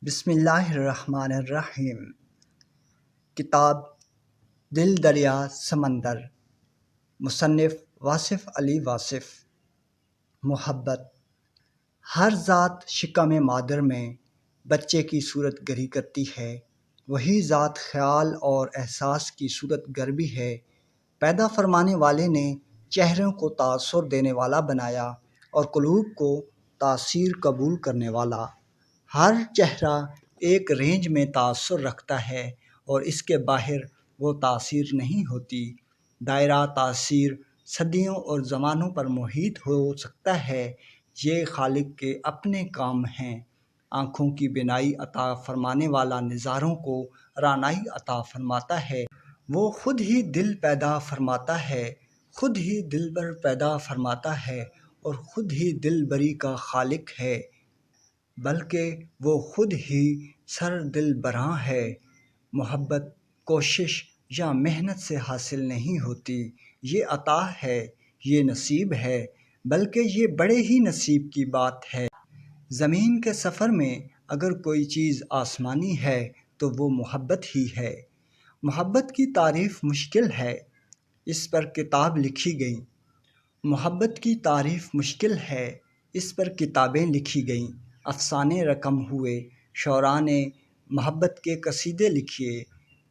بسم اللہ الرحمن الرحیم۔ کتاب دل دریا سمندر، مصنف واصف علی واصف۔ محبت۔ ہر ذات شکم مادر میں بچے کی صورت گری کرتی ہے، وہی ذات خیال اور احساس کی صورت گر بھی ہے۔ پیدا فرمانے والے نے چہروں کو تاثر دینے والا بنایا اور قلوب کو تاثیر قبول کرنے والا۔ ہر چہرہ ایک رینج میں تاثر رکھتا ہے اور اس کے باہر وہ تاثیر نہیں ہوتی۔ دائرہ تاثیر صدیوں اور زمانوں پر محیط ہو سکتا ہے، یہ خالق کے اپنے کام ہیں۔ آنکھوں کی بینائی عطا فرمانے والا نظاروں کو رانائی عطا فرماتا ہے۔ وہ خود ہی دل پیدا فرماتا ہے، خود ہی دلبر پیدا فرماتا ہے اور خود ہی دلبری کا خالق ہے، بلکہ وہ خود ہی سر دلبراں ہے۔ محبت کوشش یا محنت سے حاصل نہیں ہوتی، یہ عطا ہے، یہ نصیب ہے، بلکہ یہ بڑے ہی نصیب کی بات ہے۔ زمین کے سفر میں اگر کوئی چیز آسمانی ہے تو وہ محبت ہی ہے۔ محبت کی تعریف مشکل ہے، اس پر کتاب لکھی گئیں۔ محبت کی تعریف مشکل ہے، اس پر کتابیں لکھی گئیں۔ افسانے رقم ہوئے، شعراء نے محبت کے قصیدے لکھے،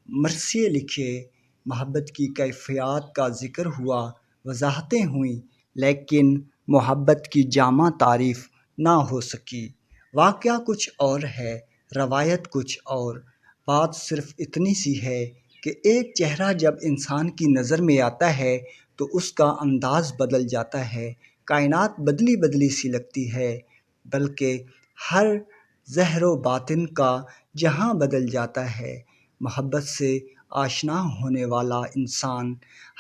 مرثیے لکھے، محبت کی کیفیات کا ذکر ہوا، وضاحتیں ہوئیں، لیکن محبت کی جامع تعریف نہ ہو سکی۔ واقعہ کچھ اور ہے، روایت کچھ اور۔ بات صرف اتنی سی ہے کہ ایک چہرہ جب انسان کی نظر میں آتا ہے تو اس کا انداز بدل جاتا ہے، کائنات بدلی بدلی سی لگتی ہے، بلکہ ہر ظاہر و باطن کا جہاں بدل جاتا ہے۔ محبت سے آشنا ہونے والا انسان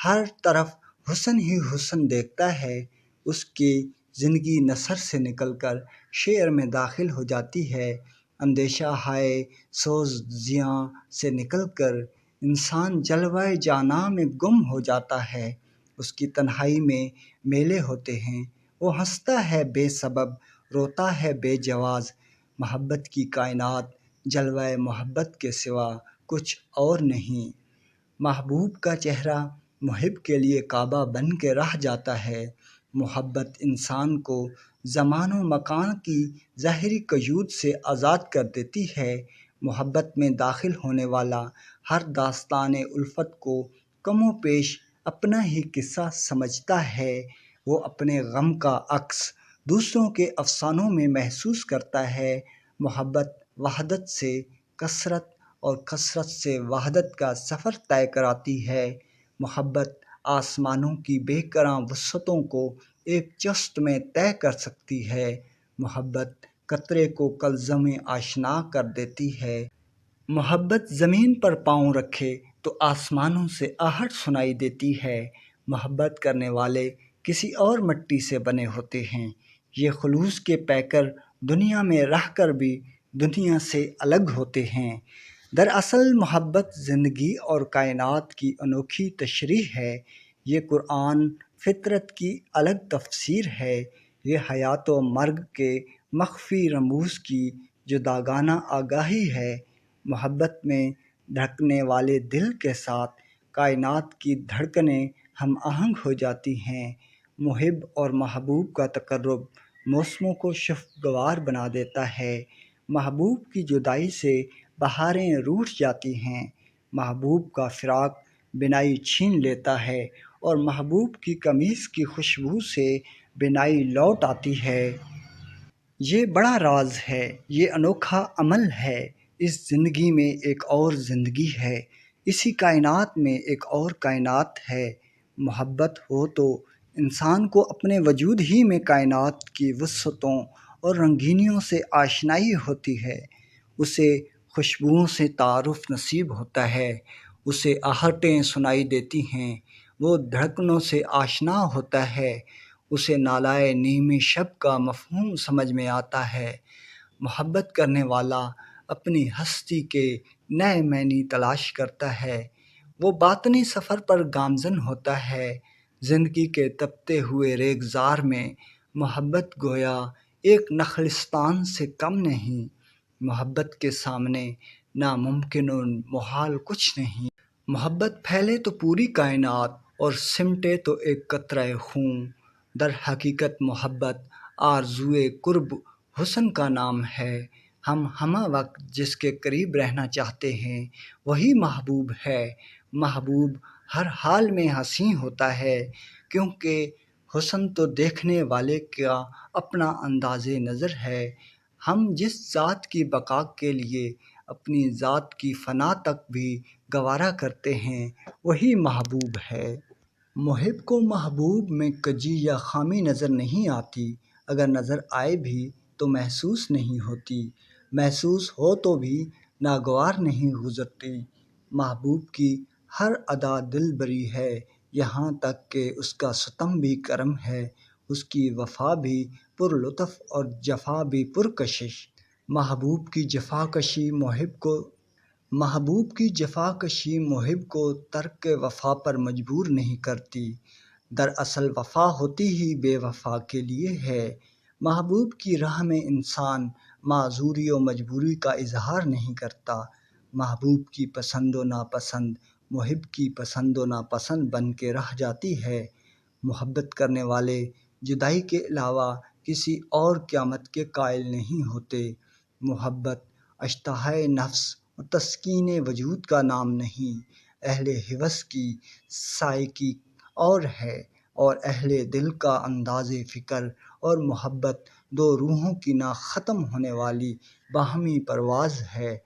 ہر طرف حسن ہی حسن دیکھتا ہے، اس کی زندگی نثر سے نکل کر شعر میں داخل ہو جاتی ہے، اندیشہ ہائے سوز زیاں سے نکل کر انسان جلوہ جاناں میں گم ہو جاتا ہے۔ اس کی تنہائی میں میلے ہوتے ہیں، وہ ہنستا ہے بے سبب، روتا ہے بے جواز۔ محبت کی کائنات جلوہ محبت کے سوا کچھ اور نہیں۔ محبوب کا چہرہ محب کے لیے کعبہ بن کے رہ جاتا ہے۔ محبت انسان کو زمان و مکان کی ظاہری قیود سے آزاد کر دیتی ہے۔ محبت میں داخل ہونے والا ہر داستان الفت کو کم و بیش اپنا ہی قصہ سمجھتا ہے۔ وہ اپنے غم کا عکس دوسروں کے افسانوں میں محسوس کرتا ہے۔ محبت وحدت سے کثرت اور کثرت سے وحدت کا سفر طے کراتی ہے۔ محبت آسمانوں کی بے کراں وسعتوں کو ایک جست میں طے کر سکتی ہے۔ محبت قطرے کو کلزم میں آشنا کر دیتی ہے۔ محبت زمین پر پاؤں رکھے تو آسمانوں سے آہٹ سنائی دیتی ہے۔ محبت کرنے والے کسی اور مٹی سے بنے ہوتے ہیں، یہ خلوص کے پیکر دنیا میں رہ کر بھی دنیا سے الگ ہوتے ہیں۔ دراصل محبت زندگی اور کائنات کی انوکھی تشریح ہے، یہ قرآن فطرت کی الگ تفسیر ہے، یہ حیات و مرگ کے مخفی رموز کی جداگانہ آگاہی ہے۔ محبت میں دھڑکنے والے دل کے ساتھ کائنات کی دھڑکنیں ہم آہنگ ہو جاتی ہیں۔ محب اور محبوب کا تقرب موسموں کو شگوار بنا دیتا ہے۔ محبوب کی جدائی سے بہاریں روٹھ جاتی ہیں، محبوب کا فراق بینائی چھین لیتا ہے اور محبوب کی قمیص کی خوشبو سے بینائی لوٹ آتی ہے۔ یہ بڑا راز ہے، یہ انوکھا عمل ہے۔ اس زندگی میں ایک اور زندگی ہے، اسی کائنات میں ایک اور کائنات ہے۔ محبت ہو تو انسان کو اپنے وجود ہی میں کائنات کی وسعتوں اور رنگینیوں سے آشنائی ہوتی ہے، اسے خوشبوؤں سے تعارف نصیب ہوتا ہے، اسے آہٹیں سنائی دیتی ہیں، وہ دھڑکنوں سے آشنا ہوتا ہے، اسے نالائے نیم شب کا مفہوم سمجھ میں آتا ہے۔ محبت کرنے والا اپنی ہستی کے نئے معنی تلاش کرتا ہے، وہ باطنی سفر پر گامزن ہوتا ہے۔ زندگی کے تپتے ہوئے ریگزار میں محبت گویا ایک نخلستان سے کم نہیں، محبت کے سامنے ناممکن و محال کچھ نہیں۔ محبت پھیلے تو پوری کائنات اور سمٹے تو ایک قطرہ خون۔ در حقیقت محبت آرزوئے قرب حسن کا نام ہے۔ ہم ہمہ وقت جس کے قریب رہنا چاہتے ہیں وہی محبوب ہے۔ محبوب ہر حال میں حسین ہوتا ہے، کیونکہ حسن تو دیکھنے والے کا اپنا انداز نظر ہے۔ ہم جس ذات کی بقا کے لیے اپنی ذات کی فنا تک بھی گوارا کرتے ہیں وہی محبوب ہے۔ محب کو محبوب میں کجی یا خامی نظر نہیں آتی، اگر نظر آئے بھی تو محسوس نہیں ہوتی، محسوس ہو تو بھی ناگوار نہیں گزرتی۔ محبوب کی ہر ادا دل بری ہے، یہاں تک کہ اس کا ستم بھی کرم ہے، اس کی وفا بھی پر لطف اور جفا بھی پر کشش۔ محبوب کی جفا کشی محب کو ترک وفا پر مجبور نہیں کرتی، دراصل وفا ہوتی ہی بے وفا کے لیے ہے۔ محبوب کی راہ میں انسان معذوری و مجبوری کا اظہار نہیں کرتا۔ محبوب کی پسند و ناپسند محب کی پسند و ناپسند بن کے رہ جاتی ہے۔ محبت کرنے والے جدائی کے علاوہ کسی اور قیامت کے قائل نہیں ہوتے۔ محبت اشتہائے نفس و تسکین وجود کا نام نہیں، اہل ہوس کی سائیکی اور ہے، اور اہل دل کا انداز فکر اور محبت دو روحوں کی نہ ختم ہونے والی باہمی پرواز ہے۔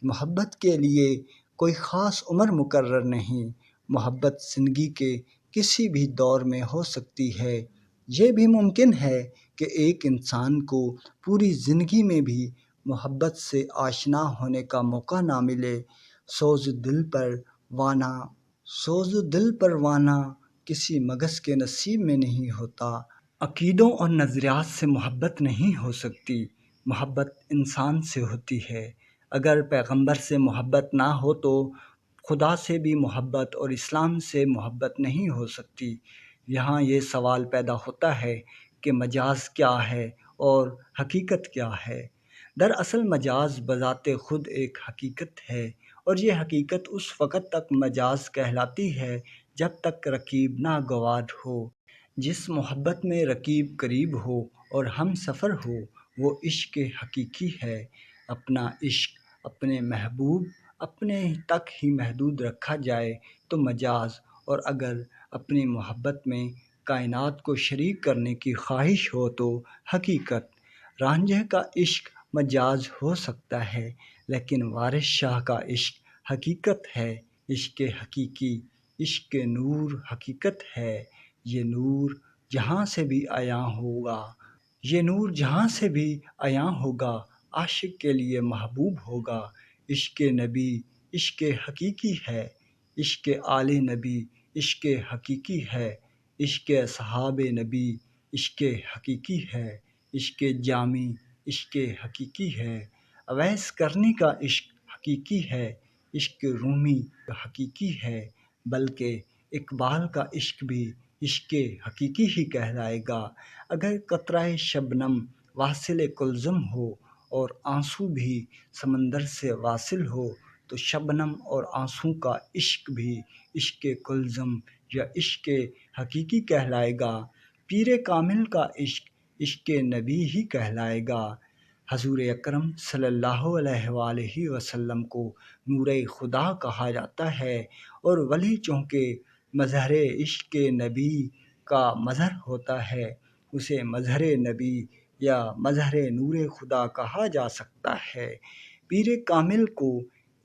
محبت کے لیے کوئی خاص عمر مقرر نہیں، محبت زندگی کے کسی بھی دور میں ہو سکتی ہے۔ یہ بھی ممکن ہے کہ ایک انسان کو پوری زندگی میں بھی محبت سے آشنا ہونے کا موقع نہ ملے۔ سوز دل پر وانا کسی مگس کے نصیب میں نہیں ہوتا۔ عقیدوں اور نظریات سے محبت نہیں ہو سکتی، محبت انسان سے ہوتی ہے۔ اگر پیغمبر سے محبت نہ ہو تو خدا سے بھی محبت اور اسلام سے محبت نہیں ہو سکتی۔ یہاں یہ سوال پیدا ہوتا ہے کہ مجاز کیا ہے اور حقیقت کیا ہے؟ دراصل مجاز بذات خود ایک حقیقت ہے، اور یہ حقیقت اس وقت تک مجاز کہلاتی ہے جب تک رقیب ناگوار ہو۔ جس محبت میں رقیب قریب ہو اور ہم سفر ہو وہ عشق حقیقی ہے۔ اپنا عشق اپنے محبوب اپنے تک ہی محدود رکھا جائے تو مجاز، اور اگر اپنی محبت میں کائنات کو شریک کرنے کی خواہش ہو تو حقیقت۔ رانجھے کا عشق مجاز ہو سکتا ہے، لیکن وارث شاہ کا عشق حقیقت ہے۔ عشق حقیقی، عشق نور حقیقت ہے۔ یہ نور جہاں سے بھی عیاں ہوگا عاشق کے لیے محبوب ہوگا۔ عشق نبی عشق حقیقی ہے، عشق آل نبی عشق حقیقی ہے، عشق اصحاب نبی عشق حقیقی ہے، عشق جامی عشق حقیقی ہے، اویس کرنی کا عشق حقیقی ہے، عشق رومی حقیقی ہے، بلکہ اقبال کا عشق بھی عشق حقیقی ہی کہلائے گا۔ اگر قطرہ شبنم واصل کلثم ہو اور آنسو بھی سمندر سے واصل ہو تو شبنم اور آنسو کا عشق بھی عشق کلثم یا عشق حقیقی کہلائے گا۔ پیر کامل کا عشق عشق نبی ہی کہلائے گا۔ حضور اکرم صلی اللہ علیہ وآلہ وسلم کو نور خدا کہا جاتا ہے، اور ولی چونکہ مظہر عشق نبی کا مظہر ہوتا ہے اسے مظہر نبی یا مظہر نور خدا کہا جا سکتا ہے۔ پیر کامل کو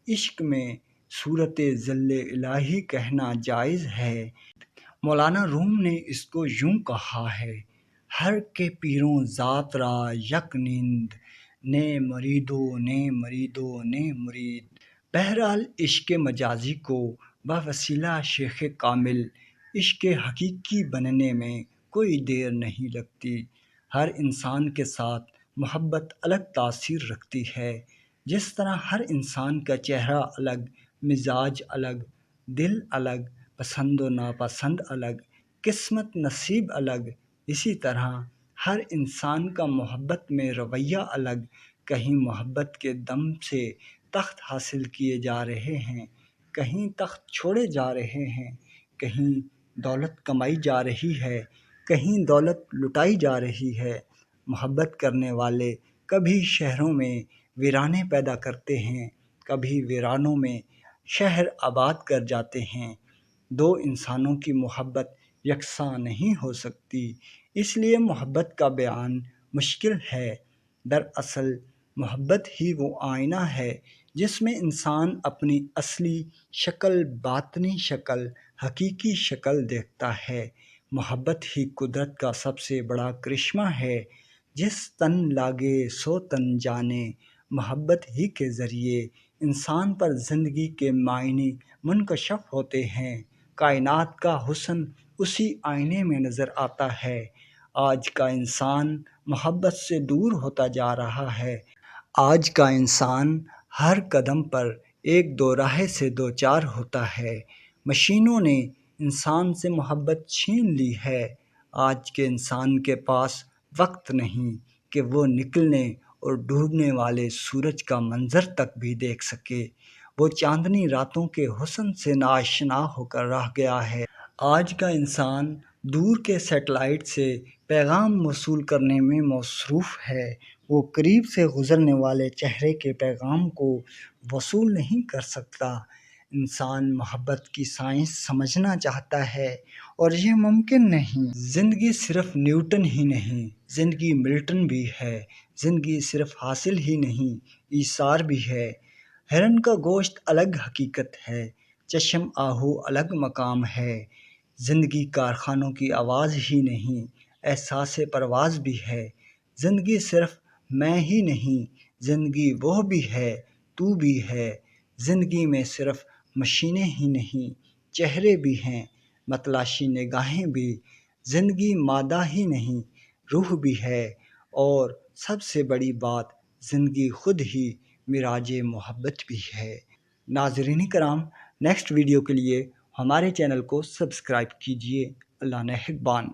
عشق میں صورت ظل الہی کہنا جائز ہے۔ مولانا روم نے اس کو یوں کہا ہے: ہر کے پیروں ذات را یک نیند، نے مریدو نے مریدو نے مرید۔ بہرحال عشق مجازی کو بوسیلہ شیخ کامل عشق حقیقی بننے میں کوئی دیر نہیں لگتی۔ ہر انسان کے ساتھ محبت الگ تاثیر رکھتی ہے، جس طرح ہر انسان کا چہرہ الگ، مزاج الگ، دل الگ، پسند و ناپسند الگ، قسمت نصیب الگ، اسی طرح ہر انسان کا محبت میں رویہ الگ، کہیں محبت کے دم سے تخت حاصل کیے جا رہے ہیں، کہیں تخت چھوڑے جا رہے ہیں، کہیں دولت کمائی جا رہی ہے، کہیں دولت لٹائی جا رہی ہے۔ محبت کرنے والے کبھی شہروں میں ویرانے پیدا کرتے ہیں، کبھی ویرانوں میں شہر آباد کر جاتے ہیں۔ دو انسانوں کی محبت یکساں نہیں ہو سکتی، اس لیے محبت کا بیان مشکل ہے۔ دراصل محبت ہی وہ آئینہ ہے جس میں انسان اپنی اصلی شکل، باطنی شکل، حقیقی شکل دیکھتا ہے۔ محبت ہی قدرت کا سب سے بڑا کرشمہ ہے۔ جس تن لاگے سو تن جانے، محبت ہی کے ذریعے انسان پر زندگی کے معنی منکشف ہوتے ہیں۔ کائنات کا حسن اسی آئینے میں نظر آتا ہے۔ آج کا انسان محبت سے دور ہوتا جا رہا ہے۔ آج کا انسان ہر قدم پر ایک دو راہ سے دو چار ہوتا ہے۔ مشینوں نے انسان سے محبت چھین لی ہے۔ آج کے انسان کے پاس وقت نہیں کہ وہ نکلنے اور ڈوبنے والے سورج کا منظر تک بھی دیکھ سکے۔ وہ چاندنی راتوں کے حسن سے ناآشنا ہو کر رہ گیا ہے۔ آج کا انسان دور کے سیٹلائٹ سے پیغام موصول کرنے میں مصروف ہے۔ وہ قریب سے گزرنے والے چہرے کے پیغام کو وصول نہیں کر سکتا۔ انسان محبت کی سائنس سمجھنا چاہتا ہے اور یہ ممکن نہیں۔ زندگی صرف نیوٹن ہی نہیں، زندگی ملٹن بھی ہے۔ زندگی صرف حاصل ہی نہیں، ایثار بھی ہے۔ ہرن کا گوشت الگ حقیقت ہے، چشم آہو الگ مقام ہے۔ زندگی کارخانوں کی آواز ہی نہیں، احساس پرواز بھی ہے۔ زندگی صرف میں ہی نہیں، زندگی وہ بھی ہے، تو بھی ہے۔ زندگی میں صرف مشینیں ہی نہیں، چہرے بھی ہیں، متلاشی نگاہیں بھی۔ زندگی مادہ ہی نہیں، روح بھی ہے، اور سب سے بڑی بات زندگی خود ہی معراج محبت بھی ہے۔ ناظرین کرام، نیکسٹ ویڈیو کے لیے ہمارے چینل کو سبسکرائب کیجیے۔ اللہ نگہبان۔